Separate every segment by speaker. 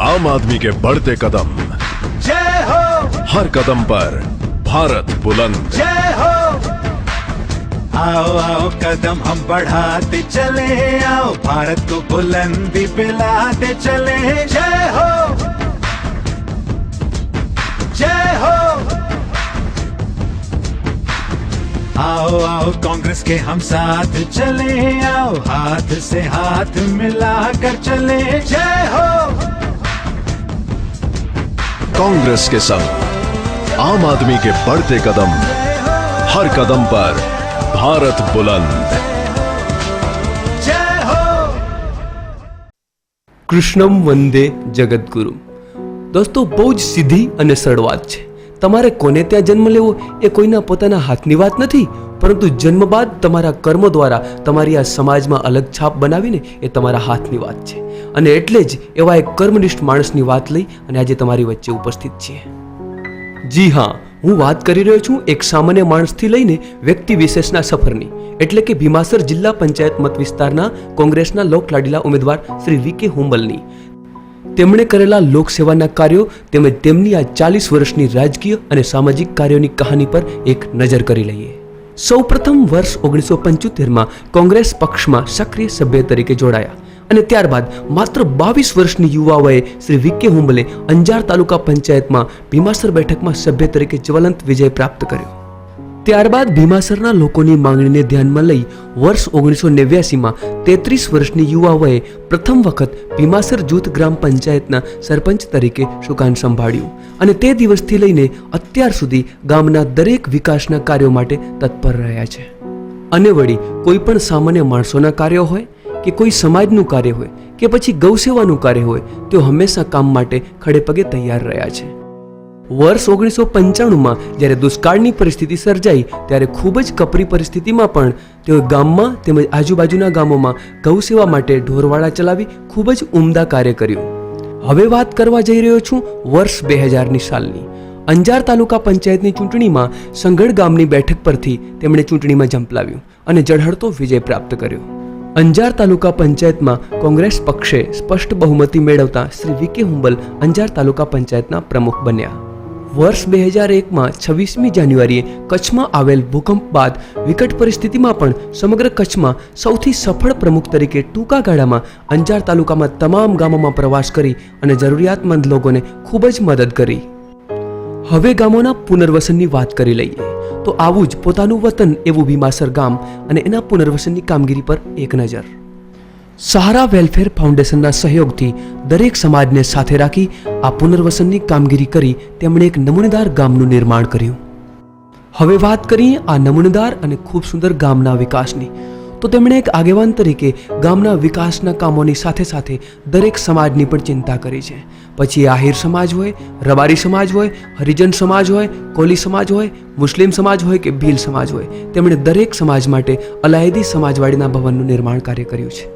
Speaker 1: आम आदमी के बढ़ते कदम,
Speaker 2: जय हो,
Speaker 1: हर कदम पर भारत बुलंद।
Speaker 2: जय हो। आओ आओ कदम हम बढ़ाते चले, आओ भारत को बुलंदी पे लाते चले। जय हो, जय हो। आओ आओ कांग्रेस के हम साथ चले, आओ हाथ से हाथ मिला कर चले। जय हो।
Speaker 1: कांग्रेस के संग आम आदमी के बढ़ते कदम, हर कदम पर भारत बुलंद।
Speaker 2: जय हो।
Speaker 3: કૃષ્ણમ વંદે જગદગુરુ। દોસ્તો, બહુ જ સીધી અને સરળ વાત છે। તમારે કોને ત્યાં જન્મ લેવો એ કોઈના પોતાના હાથની વાત નથી, પરંતુ જન્મ બાદ તમારા કર્મો દ્વારા તમારી આ સમાજમાં અલગ છાપ બનાવીને એ તમારા હાથની વાત છે। અને એટલે જ એવા એક કર્મનિષ્ઠ માણસની વાત લઈ અને આજે તમારી વચ્ચે ઉપસ્થિત છીએ। જી હા, હું વાત કરી રહ્યો છું એક સામાન્ય માણસથી લઈને વ્યક્તિ વિશેષના સફરની, એટલે કે ભીમાસર જિલ્લા પંચાયત મત વિસ્તારના કોંગ્રેસના લોકલાડીલા ઉમેદવાર શ્રી વી.કે. હુંબલની। તેમણે કરેલા લોકસેવાના કાર્યો તેમજ તેમની આ 40 વર્ષની રાજકીય અને સામાજિક કાર્યોની કહાની પર એક નજર કરી લઈએ। સૌપ્રથમ વર્ષ 1975માં કોંગ્રેસ પક્ષમાં સક્રિય સભ્ય તરીકે જોડાયા અને ત્યારબાદ માત્ર 22 વર્ષની યુવા વયે શ્રી વી.કે. હુંબલે અંજાર તાલુકા પંચાયતમાં ભીમાસર બેઠકમાં સભ્ય તરીકે જ્વલંત વિજય પ્રાપ્ત કર્યો। ત્યારબાદ ભીમાસરના લોકોની માંગણીને ધ્યાનમાં લઈ વર્ષ 1989માં 33 વર્ષની યુવા વયે પ્રથમ વખત ભીમાસર જૂથ ગ્રામ પંચાયતના સરપંચ તરીકે સુકાન સંભાળ્યું અને તે દિવસથી લઈને અત્યાર સુધી ગામના દરેક વિકાસના કાર્યો માટે તત્પર રહ્યા છે। અને વળી કોઈ પણ સામાન્ય માણસોના કાર્યો હોય કે કોઈ સમાજનું કાર્ય હોય કે પછી ગૌસેવાનું કાર્ય હોય, તેઓ હંમેશા કામ માટે ખડે પગે તૈયાર રહ્યા છે। વર્ષ 1995માં જ્યારે દુષ્કાળની પરિસ્થિતિ સર્જાઈ ત્યારે ખૂબ જ કપરી પરિસ્થિતિમાં પણ તેઓ ગામમાં તેમજ આજુબાજુના ગામોમાં ગૌસેવા માટે ઢોરવાડા ચલાવી ખૂબ જ ઉમદા કાર્ય કર્યું। હવે વાત કરવા જઈ રહ્યો છું વર્ષ 2000ની સાલની। અંજાર તાલુકા પંચાયતની ચૂંટણીમાં સંઘડ ગામની બેઠક પરથી તેમણે ચૂંટણીમાં ઝંપલાવ્યું અને ઝળહળતો વિજય પ્રાપ્ત કર્યો। અંજાર તાલુકા પંચાયતમાં કોંગ્રેસ પક્ષે સ્પષ્ટ બહુમતી મેળવતા શ્રી વી.કે. હુંબલ અંજાર તાલુકા પંચાયતના પ્રમુખ બન્યા। વર્ષ 2001માં 26મી જાન્યુઆરીએ કચ્છમાં આવેલ ભૂકંપ બાદ વિકટ પરિસ્થિતિમાં પણ સમગ્ર કચ્છમાં સૌથી સફળ પ્રમુખ તરીકે ટૂંકા ગાળામાં અંજાર તાલુકામાં તમામ ગામોમાં પ્રવાસ કરી અને જરૂરિયાતમંદ લોકોને ખૂબ જ મદદ કરી। હવે ગામોના પુનર્વસનની વાત કરી લઈએ તો આવું જ પોતાનું વતન એવું ભીમાસર ગામ અને એના પુનર્વસનની કામગીરી પર એક નજર। સહારા વેલફેર ફાઉન્ડેશનના સહયોગથી દરેક સમાજને સાથે રાખી આ પુનર્વસનની કામગીરી કરી તેમણે એક નમૂનેદાર ગામનું નિર્માણ કર્યું। હવે વાત કરીએ આ નમૂનેદાર અને ખૂબ સુંદર ગામના વિકાસની, તો તેમણે એક આગેવાન તરીકે ગામના વિકાસના કામોની સાથે સાથે દરેક સમાજની પણ ચિંતા કરી છે। પછી આહિર સમાજ હોય, રબારી સમાજ હોય, હરિજન સમાજ હોય, કોલી સમાજ હોય, મુસ્લિમ સમાજ હોય કે ભીલ સમાજ હોય, તેમણે દરેક સમાજ માટે અલાયદી સમાજવાડીના ભવનનું નિર્માણ કાર્ય કર્યું છે।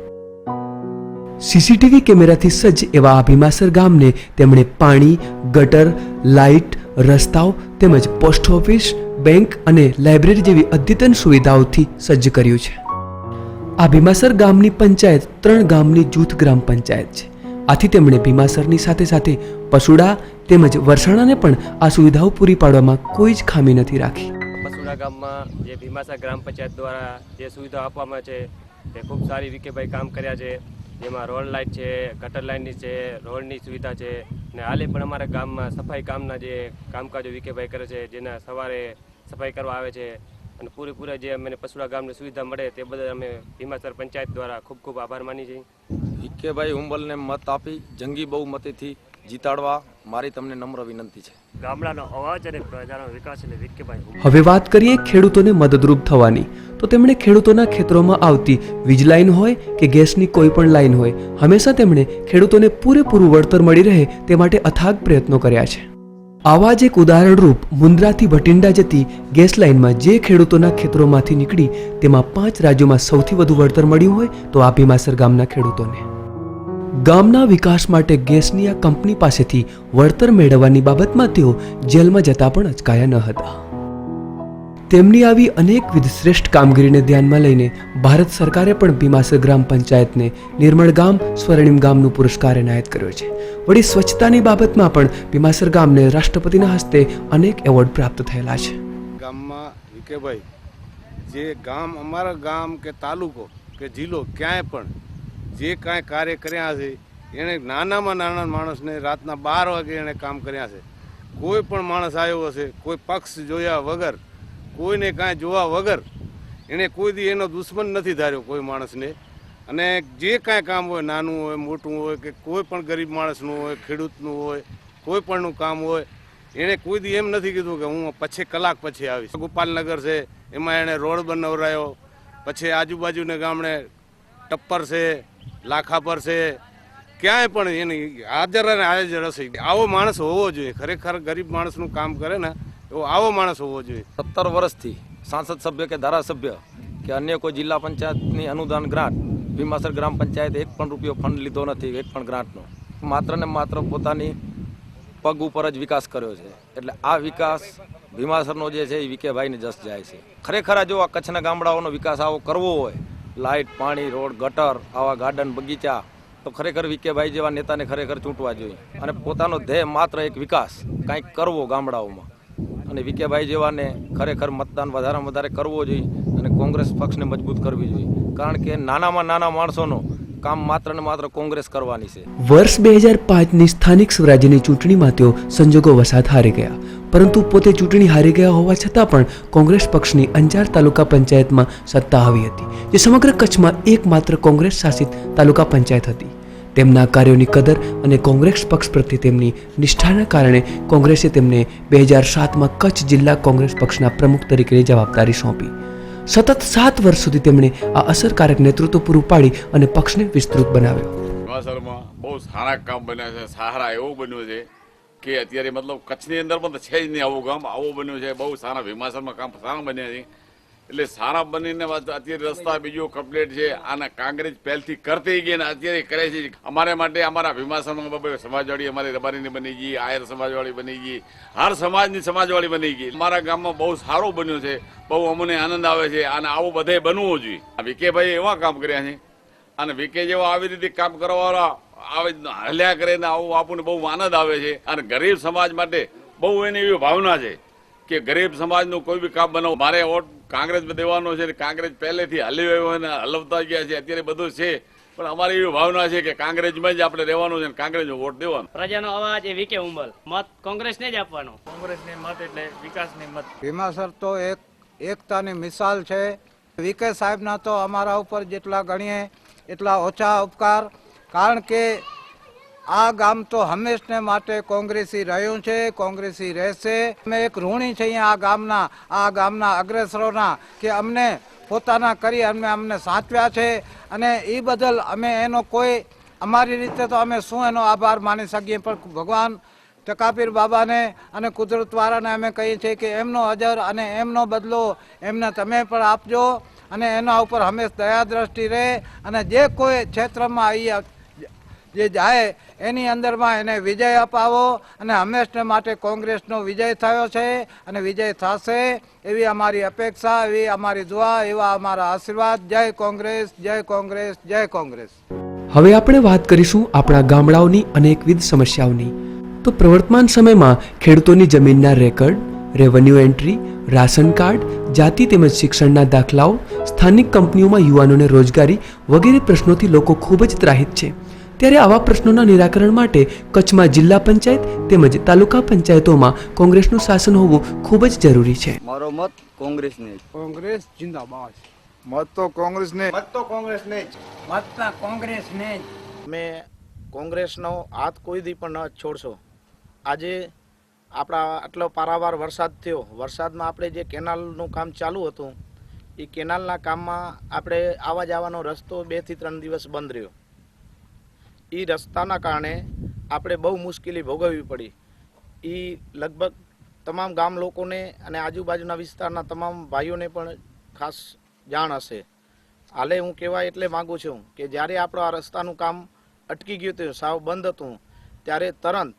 Speaker 3: સીસીટીવી કેમેરાથી સજ્જ એવા આ ભીમાસર ગામને તેમણે પાણી, ગટર, લાઇટ, રસ્તાઓ તેમજ પોસ્ટ ઓફિસ, બેંક અને લાઇબ્રેરી જેવી અદ્યતન સુવિધાઓથી સજ્જ કર્યું છે। આ ભીમાસર ગામની પંચાયત 3 ગામની જૂથ ગ્રામ પંચાયત છે। આથી તેમણે ભીમાસરની સાથે સાથે પસુડા તેમજ વરસાણાને પણ આ સુવિધાઓ પૂરી પાડવામાં કોઈ જ ખામી નથી રાખી।
Speaker 4: પસુડા ગામમાં જે ભીમાસર ગ્રામ પંચાયત દ્વારા જે સુવિધાઓ આપવામાં છે તે ખૂબ સારી વી.કે.ભાઈ કામ કર્યા છે। જેમાં રોડ લાઇટ છે, ગટર લાઇનની છે, રોડની સુવિધા છે ને હાલે પણ અમારા ગામમાં સફાઈ કામના જે કામકાજો વી.કે.ભાઈ કરે છે, જેના સવારે સફાઈ કરવા આવે છે અને પૂરેપૂરા જે અમને પસુડા ગામની સુવિધા મળે તે બદલ અમે ભીમાસર પંચાયત દ્વારા ખૂબ ખૂબ આભાર માની છીએ।
Speaker 5: વી.કે.ભાઈ હુંબલને મત આપી જંગી બહુમતીથી જીતાડવા મારી તમને નમ્ર વિનંતી છે।
Speaker 4: ગામડાનો અવાજ અને પ્રજાનો વિકાસ એટલે વી.કે.ભાઈ।
Speaker 3: હવે વાત કરીએ ખેડૂતોને મદદરૂપ થવાની, તો તેમણે ખેડૂતોના ખેતરોમાં આવતી વીજ લાઈન હોય કે ગેસની કોઈ પણ લાઈન હોય, હંમેશા તેમણે ખેડૂતોને પૂરેપૂરું વળતર મળી રહે તે માટે અથાગ પ્રયત્નો કર્યા છે। આવા જ એક ઉદાહરણરૂપ મુન્દ્રાથી ભટિંડા જતી ગેસ લાઈનમાં જે ખેડૂતોના ખેતરોમાંથી નીકળી તેમાં 5 રાજ્યોમાં સૌથી વધુ વળતર મળ્યું હોય તો આ ભીમાસર ગામના ખેડૂતોને। ગામના વિકાસ માટે ગેસની આ કંપની પાસેથી વળતર મેળવવાની બાબતમાં તેઓ જેલમાં જતા પણ અચકાયા ન હતા। તેમની આવી અનેકવિધ શ્રેષ્ઠ કામગીરીને ધ્યાનમાં લઈને ભારત સરકારે પણ ભીમાસર ગ્રામ પંચાયતને નિર્મળ ગામ સ્વર્ણિમ ગામનો પુરસ્કાર એનાયત કર્યો છે. વળી સ્વચ્છતાની બાબતમાં પણ ભીમાસર ગામને રાષ્ટ્રપતિના હસ્તે અનેક એવોર્ડ પ્રાપ્ત થયેલા છે.
Speaker 6: ગામમાં વિકેભાઈ જે ગામ અમારા ગામ કે તાલુકો કે જિલ્લો ક્યાંય પણ જે કાંઈ કાર્ય કર્યા છે એણે નાનામાં નાના માણસને રાતના 12 વાગે એણે કામ કર્યા છે. કોઈ પણ માણસ આવ્યો હશે, કોઈ પક્ષ જોયા વગર, કોઈને કાંઈ જોવા વગર એણે કોઈ દી એનો દુશ્મન નથી ધાર્યો કોઈ માણસને. અને જે કાંઈ કામ હોય, નાનું હોય મોટું હોય કે કોઈ પણ ગરીબ માણસનું હોય, ખેડૂતનું હોય, કોઈ પણનું કામ હોય, એણે કોઈ દી એમ નથી કીધું કે હું પછી કલાક પછી આવીશ. ગોપાલનગર છે એમાં એણે રોડ બનાવરાયો, પછી આજુબાજુના ગામડે ટપ્પર છે, લાખાપર છે, ક્યાંય પણ એની હાજર અને હાજર હશે. આવો માણસ હોવો જોઈએ. ખરેખર ગરીબ માણસનું કામ કરે ને એવો આવો માણસ હોવો જોઈએ.
Speaker 5: 17 વર્ષથી સાંસદ સભ્ય કે ધારાસભ્ય કે અન્ય કોઈ જિલ્લા પંચાયતની અનુદાન ગ્રાન્ટ ભીમાસર ગ્રામ પંચાયતે એક પણ રૂપિયો ફંડ લીધો નથી, એક પણ ગ્રાન્ટનો. માત્ર ને માત્ર પોતાની પગ ઉપર જ વિકાસ કર્યો છે. એટલે આ વિકાસ ભીમાસરનો જે છે એ વિકેભાઈને જસ જાય છે. ખરેખર જો આ કચ્છના ગામડાઓનો વિકાસ આવો કરવો હોય, લાઇટ, પાણી, રોડ, ગટર, આવા ગાર્ડન, બગીચા, તો ખરેખર વિકેભાઈ જેવા નેતાને ખરેખર ચૂંટવા જોઈએ. અને પોતાનો ધ્યેય માત્ર એક વિકાસ કાંઈક કરવો ગામડાઓમાં. અને વિકેભાઈ જેવાને ખરેખર મતદાન વધારેમાં વધારે કરવો જોઈએ અને કોંગ્રેસ પક્ષને મજબૂત કરવી જોઈએ. કારણ કે નાનામાં નાના માણસોનો કામ માત્ર ને માત્ર કોંગ્રેસ કરવાની છે.
Speaker 3: વર્ષ 2005ની સ્થાનિક સ્વરાજ્યની ચૂંટણીમાં તેઓ સંજોગો વસાત હારી ગયા, પરંતુ પોતે ચૂંટણી હારી ગયા હોવા છતાં પણ કોંગ્રેસ પક્ષની અંજાર તાલુકા પંચાયતમાં સત્તા આવી હતી, જે સમગ્ર કચ્છમાં એકમાત્ર કોંગ્રેસ શાસિત તાલુકા પંચાયત હતી. તેમના કાર્યોની કદર અને કોંગ્રેસ પક્ષ પ્રત્યે તેમની નિષ્ઠાના કારણે કોંગ્રેસે તેમને 2007માં કચ્છ જિલ્લા કોંગ્રેસ પક્ષના પ્રમુખ તરીકેની જવાબદારી સોંપી. સતત 7 વર્ષ સુધી તેમણે આ અસરકારક નેતૃત્વ પૂરું પાડી અને પક્ષને વિસ્તૃત બનાવ્યો.
Speaker 7: ભીમાસરમાં બહુ સારા કામ બન્યા છે. સારા એવું બન્યું છે કે અત્યારે મતલબ કચ્છની અંદર પણ છે જ નહીં આવું કામ. આવું બન્યું છે. બહુ સારા ભીમાસરમાં કામ સારા બન્યા છે. એટલે સારા બનીને અત્યારે રસ્તા બીજું કમ્પ્લીટ છે. આના કોંગ્રેસ પહેલથી કરતી ગઈ ને અત્યારે કરે છે. અમારે માટે અમારા ભીમાસરમાં સમાજવાળી અમારી રબારીની બની ગઈ, આયર સમાજવાળી બની ગઈ, હર સમાજની સમાજવાળી બની ગઈ. અમારા ગામમાં બહુ સારું બન્યું છે. બહુ અમને આનંદ આવે છે. અને આવું બધે બનવું જોઈએ. વિકેભાઈ એવા કામ કર્યા છે અને વિકે જેવા આવી રીતે કામ કરવાવાળા આવે હલ્યા કરે ને આવું આપણને બહુ આનંદ આવે છે. અને ગરીબ સમાજ માટે બહુ એની એવી ભાવના છે કે ગરીબ સમાજનું કોઈ બી કામ બનાવો. મારે વોટ કોંગ્રેસ દેવાનો છે. કોંગ્રેસ પહેલેથી હલી આવ્યો અને હલવતા ગયા છે. અત્યારે બધું છે પણ અમારી એવી ભાવના છે કે કોંગ્રેસમાં જ આપણે રહેવાનું છે અને કોંગ્રેસનો વોટ દેવાનો.
Speaker 8: પ્રજાનો અવાજ એ વિકે ઉંબલ, મત કોંગ્રેસને જ આપવાનો.
Speaker 9: કોંગ્રેસને મત એટલે વિકાસની મત.
Speaker 10: ભીમાસર તો એકતાની મિસાલ છે. વિકે સાહેબના તો અમારા ઉપર જેટલા ગણીએ એટલા ઓછા ઉપકાર. કારણ કે આ ગામ તો હંમેશને માટે કોંગ્રેસી રહ્યું છે, કોંગ્રેસી રહેશે. અમે એક ઋણી છીએ આ ગામના અગ્રેસરોના કે અમને પોતાના કરી અમને સાચવ્યા છે. અને એ બદલ અમે એનો કોઈ અમારી રીતે તો અમે શું એનો આભાર માની શકીએ, પણ ભગવાન ટકાપીર બાબાને અને કુદરતવાળાને અમે કહીએ છીએ કે એમનો અજર અને એમનો બદલો એમને તમે પણ આપજો અને એના ઉપર હંમેશા દયા દ્રષ્ટિ રહે. અને જે કોઈ ક્ષેત્રમાં જે જાય એની અંદરમાં એને વિજય અપાવો. અને હંમેશને માટે કોંગ્રેસનો વિજય થયો છે અને વિજય થશે એવી અમારી અપેક્ષા, એવી અમારી દુઆ, એવા અમારા આશીર્વાદ. જય કોંગ્રેસ, જય કોંગ્રેસ, જય કોંગ્રેસ.
Speaker 3: હવે આપણે વાત કરીશું આપણા ગામડાઓની અનેકવિધ સમસ્યાઓની. તો પ્રવર્તમાન સમયમાં ખેડૂતોની જમીનના record, revenue entry, ration card, જાતિ તેમજ શિક્ષણના દાખલાઓ, સ્થાનિક કંપનીઓમાં યુવાનોને રોજગારી વગેરે પ્રશ્નોથી લોકો ખૂબ જ ત્રાહિત છે. ત્યારે આવા પ્રશ્નોના નિરાકરણ માટે કચ્છમાં જિલ્લા પંચાયત તેમજ તાલુકા પંચાયતોમાં કોંગ્રેસનું શાસન હોવું ખૂબ જ જરૂરી છે.
Speaker 11: મારો મત કોંગ્રેસને.
Speaker 10: કોંગ્રેસ જિંદાબાદ.
Speaker 6: મત તો કોંગ્રેસને.
Speaker 10: મત તો કોંગ્રેસને જ. મત કોંગ્રેસને જ.
Speaker 9: અમે કોંગ્રેસનો હાથ કોઈ દી પણ ન છોડશો. આજે આપણા આટલો પારાવાર વરસાદ થયો. વરસાદમાં આપણે જે કેનાલનું કામ ચાલુ હતું એ કેનાલના કામમાં આપણે આવવા જવાનો રસ્તો 2 થી 3 દિવસ બંધ રહ્યો. એ રસ્તાના કારણે આપણે બહુ મુશ્કેલી ભોગવવી પડી. એ લગભગ તમામ ગામ લોકોને અને આજુબાજુના વિસ્તારના તમામ ભાઈઓને પણ ખાસ જાણ હશે. હાલે હું કહેવા એટલે માગું છું કે જ્યારે આપણો આ રસ્તાનું કામ અટકી ગયું હતું, સાવ બંધ હતું, ત્યારે તરત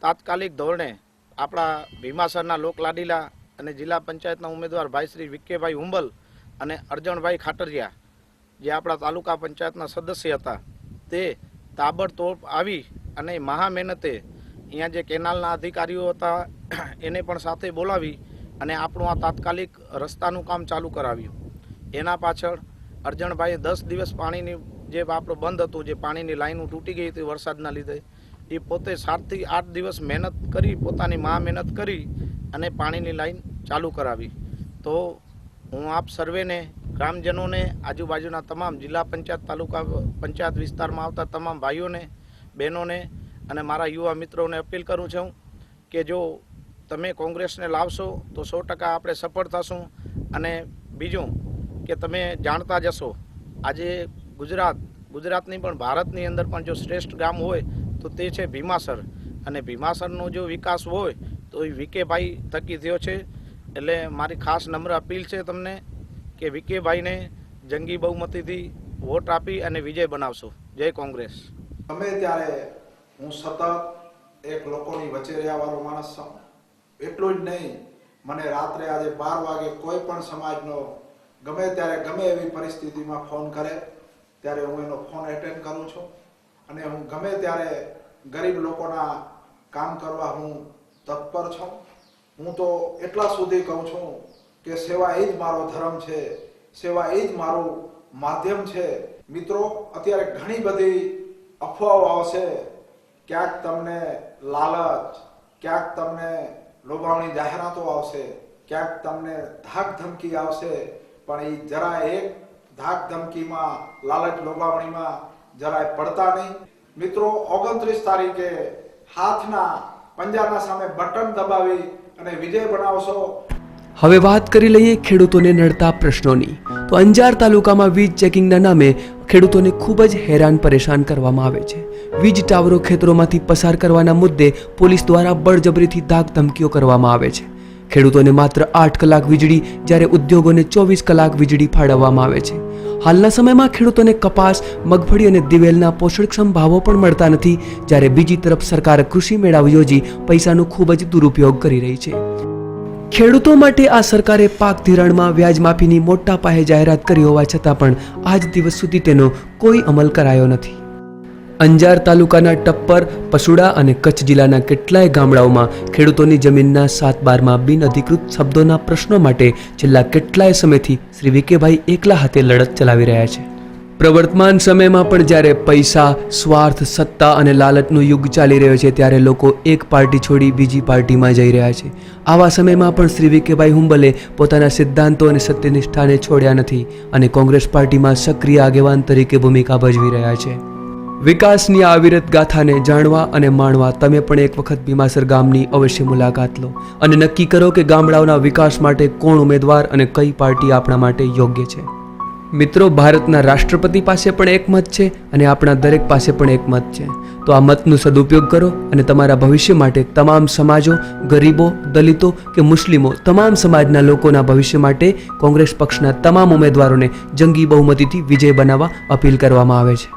Speaker 9: તાત્કાલિક ધોરણે આપણા ભીમાસરના લોકલાડીલા અને જિલ્લા પંચાયતના ઉમેદવાર ભાઈ શ્રી વિકેભાઈ હુંબલ અને અરજણભાઈ ખાટરિયા જે આપણા તાલુકા પંચાયતના સદસ્ય હતા તે તાબડતોડ આવી અને મહા મહેનતે અહીંયા જે કેનાલના અધિકારીઓ હતા એને પણ સાથે બોલાવી અને આપણું આ તાત્કાલિક રસ્તાનું કામ ચાલુ કરાવ્યું. એના પાછળ અરજણભાઈએ 10 દિવસ પાણીની જે આપણું બંધ હતું, જે પાણીની લાઈનો તૂટી ગઈ હતી વરસાદના લીધે, એ પોતે 7 થી 8 દિવસ મહેનત કરી, પોતાની મહા મહેનત કરી અને પાણીની લાઈન ચાલુ કરાવી. તો હું આપ સર્વેને, ગ્રામજનોને, આજુબાજુના તમામ જિલ્લા પંચાયત તાલુકા પંચાયત વિસ્તારમાં આવતા તમામ ભાઈઓને, બહેનોને અને મારા યુવા મિત્રોને અપીલ કરું છું કે જો તમે કોંગ્રેસને લાવશો તો 100% આપણે સફળ થશું. અને બીજું કે તમે જાણતા જશો આજે ગુજરાતની પણ ભારતની અંદર પણ જો શ્રેષ્ઠ ગામ હોય તો તે છે ભીમાસર. અને ભીમાસરનો જો વિકાસ હોય તો એ વિકેભાઈ થકી થયો છે. એટલે મારી ખાસ નમ્ર અપીલ છે તમને કે વિકેભાઈને જંગી બહુમતીથી વોટ આપી અને વિજય બનાવશો. જય કોંગ્રેસ.
Speaker 11: ગમે ત્યારે હું સતત એક લોકોની વચ્ચે રહેવાવાળો માણસ છું. એટલું જ નહીં, મને રાત્રે આજે 12 વાગે કોઈ પણ સમાજનો ગમે ત્યારે ગમે એવી પરિસ્થિતિમાં ફોન કરે ત્યારે હું એનો ફોન એટેન્ડ કરું છું. અને હું ગમે ત્યારે ગરીબ લોકોના કામ કરવા હું તત્પર છું. હું તો એટલા સુધી કહું છું કે સેવા એ જ મારો ધર્મ છે, સેવા એ જ મારું માધ્યમ છે. મિત્રો, અત્યારે ઘણી બધી અફવાઓ આવશે. ક્યાંક તમને લાલચ, ક્યાંક તમને લોભાવણી જાહેરાતો આવશે, ક્યાંક તમને ધાક ધમકી આવશે. પણ એ જરા એક ધાક ધમકીમાં, લાલચ લોભાવણીમાં જરાય પડતા નહીં. મિત્રો, 29 તારીખે હાથના પંજાના સામે બટન દબાવી અને વિજય બનાવશો.
Speaker 3: હવે વાત કરી લઈએ ખેડૂતોને નડતા પ્રશ્નોની. તો અંજાર તાલુકામાં વીજ ચેકિંગના નામે ખેડૂતોને ખૂબ જ હેરાન પરેશાન કરવામાં આવે છે. વીજ ટાવરો ખેતરોમાંથી પસાર કરવાના મુદ્દે પોલીસ દ્વારા બળજબરીથી ધાક ધમકીઓ કરવામાં આવે છે. ખેડૂતોને માત્ર 8 કલાક વીજળી, જ્યારે ઉદ્યોગોને 24 કલાક વીજળી ફાળવવામાં આવે છે. હાલના સમયમાં ખેડૂતોને કપાસ, મગફળી અને દિવેલના પોષણક્ષમ ભાવો પણ મળતા નથી, જ્યારે બીજી તરફ સરકાર કૃષિ મેળાઓ યોજી પૈસાનો ખૂબ જ દુરુપયોગ કરી રહી છે. ખેડૂતો માટે આ સરકારે પાક ધિરાણમાં વ્યાજ માફીની મોટા પાયે જાહેરાત કરી હોવા છતાં પણ આજ દિવસ સુધી તેનો કોઈ અમલ કરાયો નથી. અંજાર તાલુકાના ટપ્પર, પસુડા અને કચ્છ જિલ્લાના કેટલાય ગામડાઓમાં ખેડૂતોની જમીનના 7/12માં બિનઅધિકૃત શબ્દોના પ્રશ્નો માટે છેલ્લા કેટલાય સમયથી શ્રી વિકેભાઈ એકલા હાથે લડત ચલાવી રહ્યા છે. પ્રવર્તમાન સમયમાં પણ જ્યારે પૈસા, સ્વાર્થ, સત્તા અને લાલચનો યુગ ચાલી રહ્યો છે, ત્યારે લોકો એક પાર્ટી છોડી બીજી પાર્ટીમાં જઈ રહ્યા છે. આવા સમયમાં પણ શ્રી વિકેભાઈ હુંબલે પોતાના સિદ્ધાંતો અને સત્યનિષ્ઠાને છોડ્યા નથી અને કોંગ્રેસ પાર્ટીમાં સક્રિય આગેવાન તરીકે ભૂમિકા ભજવી રહ્યા છે. વિકાસની આ અવિરત ગાથાને જાણવા અને માણવા તમે પણ એક વખત ભીમાસર ગામની અવશ્ય મુલાકાત લો અને નક્કી કરો કે ગામડાઓના વિકાસ માટે કોણ ઉમેદવાર અને કઈ પાર્ટી આપણા માટે યોગ્ય છે. મિત્રો, ભારતના રાષ્ટ્રપતિ પાસે પણ એક મત છે અને આપણા દરેક પાસે પણ એક મત છે. તો આ મતનો સદુપયોગ કરો અને તમારા ભવિષ્ય માટે તમામ સમાજો, ગરીબો, દલિતો કે મુસ્લિમો, તમામ સમાજના લોકોના ભવિષ્ય માટે કોંગ્રેસ પક્ષના તમામ ઉમેદવારોને જંગી બહુમતીથી વિજય બનાવવા અપીલ કરવામાં આવે છે.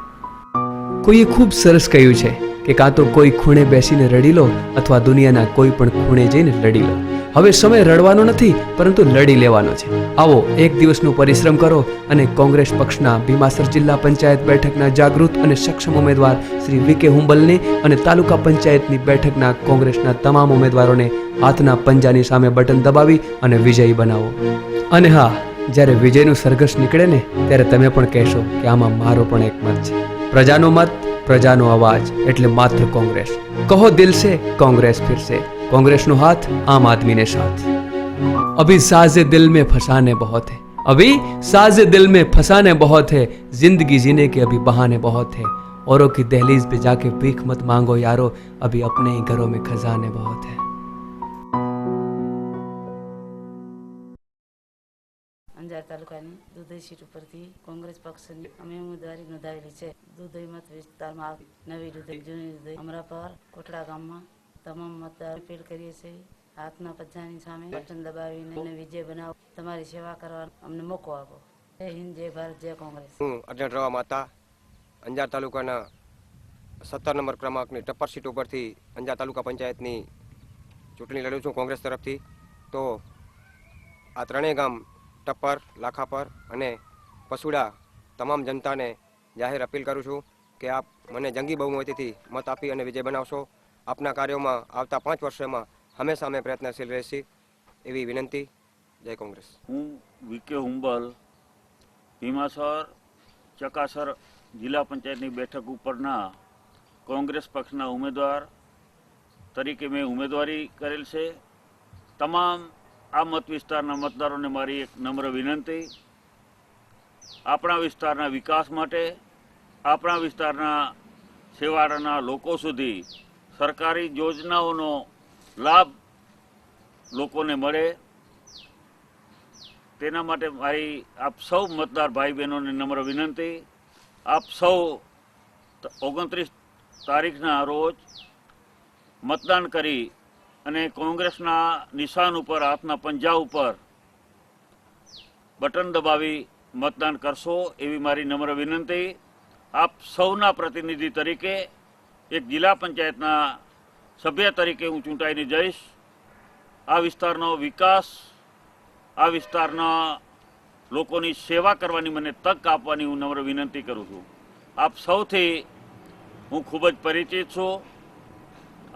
Speaker 3: કોઈએ ખૂબ સરસ કહ્યું છે કે કાં તો કોઈ ખૂણે બેસીને રડી લો અથવા દુનિયાના કોઈ પણ ખૂણે જઈને લડી લો. હવે સમય રડવાનો નથી, પરંતુ લડી લેવાનો છે. આવો એક દિવસનો પરિશ્રમ કરો અને કોંગ્રેસ પક્ષના ભીમાસર જિલ્લા પંચાયત બેઠકના જાગૃત અને સક્ષમ ઉમેદવાર શ્રી વિકે હુંબલને અને તાલુકા પંચાયતની બેઠકના કોંગ્રેસના તમામ ઉમેદવારોને હાથના પંજાની સામે બટન દબાવી અને વિજયી બનાવો. અને હા, જ્યારે વિજયનું સરઘસ નીકળે ને ત્યારે તમે પણ કહેશો કે આમાં મારો પણ એક મત છે. પ્રજાનો મત, પ્રજાનો અવાજ, એટલે માત્ર કોંગ્રેસ. કહો દિલ સે કોંગ્રેસ ફિર સે. कांग्रेस नो हाथ आम आदमी ने साथ. अभी साजे दिल में फंसाने बहुत है, अभी साजे दिल में फंसाने बहुत है, जिंदगी जीने के अभी बहाने बहुत है. औरों की दहलीज पे जाके भीख मत मांगो यारो, अभी अपने ही घरों में खजाने बहुत है.
Speaker 12: અંજાર તાલુકાની દુધઈ સીટ ઉપરથી કોંગ્રેસ પક્ષની અમે ઉમેદવારી નોંધાવેલી છે. દુધઈ મત વિસ્તારમાં નવી દુધઈ, જૂની દુધઈ, અમરાપર, કોટડા ગામમાં તમામ મતદાર અપીલ કરીએ છીએ. હાથના પંજાની સામે બટન દબાવીને વિજય બનાવો. તમારી સેવા કરવા અમને મોકો આપો. જય હિન્દ, જય ભારત, જય કોંગ્રેસ.
Speaker 13: હું અર્જણ રવા માતા અંજાર તાલુકાના 17 નંબર ક્રમાંકની ટપ્પર સીટ ઉપરથી અંજાર તાલુકા પંચાયતની ચૂંટણી લડું છું કોંગ્રેસ તરફથી. તો આ ત્રણેય ગામ ટપ્પર, લાખાપર અને પસુડા તમામ જનતાને જાહેર અપીલ કરું છું કે આપ મને જંગી બહુમતીથી મત આપી અને વિજય બનાવશો. આપના કાર્યોમાં આવતા 5 વર્ષોમાં હંમેશા અમે પ્રયત્નશીલ રહીશું એવી વિનંતી. જય કોંગ્રેસ.
Speaker 14: હું વીકે હુંબલ ભીમાસર ચકાસર જિલ્લા પંચાયતની બેઠક ઉપરના કોંગ્રેસ પક્ષના ઉમેદવાર તરીકે મેં ઉમેદવારી કરેલ છે. તમામ આ મત વિસ્તારના મતદારોને મારી એક નમ્ર વિનંતી, આપણા વિસ્તારના વિકાસ માટે, આપણા વિસ્તારના છેવાડાના લોકો સુધી સરકારી યોજનાઓનો લાભ લોકોને મળે, તેના માટે મારી આપ સૌ મતદાર ભાઈ બહેનોને નમ્ર વિનંતી. આપ સૌ 29 તારીખના રોજ મતદાન કરી અને કોંગ્રેસના નિશાન ઉપર, હાથના પંજા ઉપર બટન દબાવી મતદાન કરશો એવી મારી નમ્ર વિનંતી. આપ સૌના પ્રતિનિધિ તરીકે એક જિલ્લા પંચાયતના સભ્ય તરીકે હું ચૂંટાઈને જઈશ. આ વિસ્તારનો વિકાસ, આ વિસ્તારના લોકોની સેવા કરવાની મને તક આપવાની હું નમ્ર વિનંતી કરું છું. આપ સૌથી હું ખૂબ જ પરિચિત છું,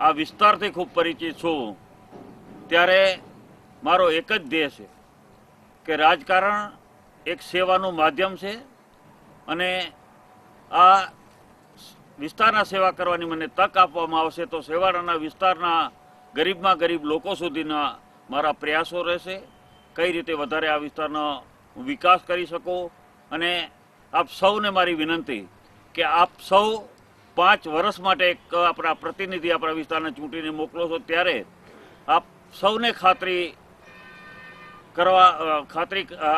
Speaker 14: આ વિસ્તારથી ખૂબ પરિચિત છું. ત્યારે મારો એક જ ધ્યેય છે કે રાજકારણ એક સેવાનું માધ્યમ છે અને આ વિસ્તારના સેવા કરવાની મને તક આપવામાં આવશે તો છેવાડાના વિસ્તારના ગરીબમાં ગરીબ લોકો સુધીના મારા પ્રયાસો રહેશે. કઈ રીતે વધારે આ વિસ્તારનો વિકાસ કરી શકું. અને આપ સૌને મારી વિનંતી કે આપ સૌ 5 વર્ષ માટે એક આપણા પ્રતિનિધિ આપણા વિસ્તારને ચૂંટીને મોકલો છો, ત્યારે આપ સૌને ખાતરી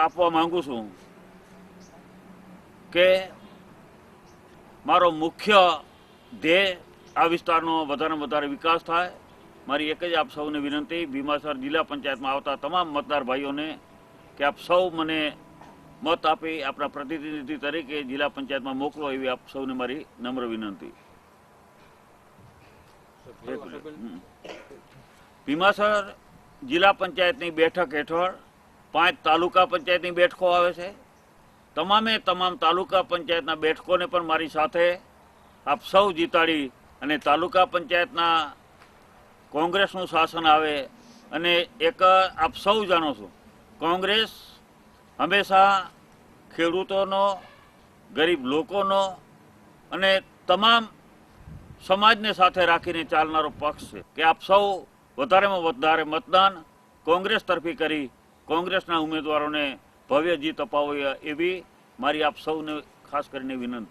Speaker 14: આપવા માંગુ છું કે મારો મુખ્ય ધ્યેય આ વિસ્તારનો વધારેમાં વધારે વિકાસ થાય. મારી એક જ આપ સૌને વિનંતી, ભીમાસર જિલ્લા પંચાયતમાં આવતા તમામ મતદાર ભાઈઓને, કે આપ સૌ મને મત આપી આપણા પ્રતિનિધિ તરીકે જિલ્લા પંચાયતમાં મોકલો એવી આપ સૌને મારી નમ્ર વિનંતી. ભીમાસર જિલ્લા પંચાયતની બેઠક હેઠળ 5 તાલુકા પંચાયતની બેઠકો આવે છે. તમામે તમામ તાલુકા પંચાયતના બેઠકોને પણ મારી સાથે આપ સૌ જીતાડી અને તાલુકા પંચાયતના કોંગ્રેસનું શાસન આવે. અને એક આપ સૌ જાણો છો, કોંગ્રેસ હંમેશા ખેડૂતોનો, ગરીબ લોકોનો અને તમામ સમાજને સાથે રાખીને ચાલનારો પક્ષ છે. કે આપ સૌ વધારેમાં વધારે મતદાન કોંગ્રેસ તરફી કરી કોંગ્રેસના ઉમેદવારોને ભવ્ય જીત અપાવો એવી મારી આપ સૌને ખાસ કરીને વિનંતી.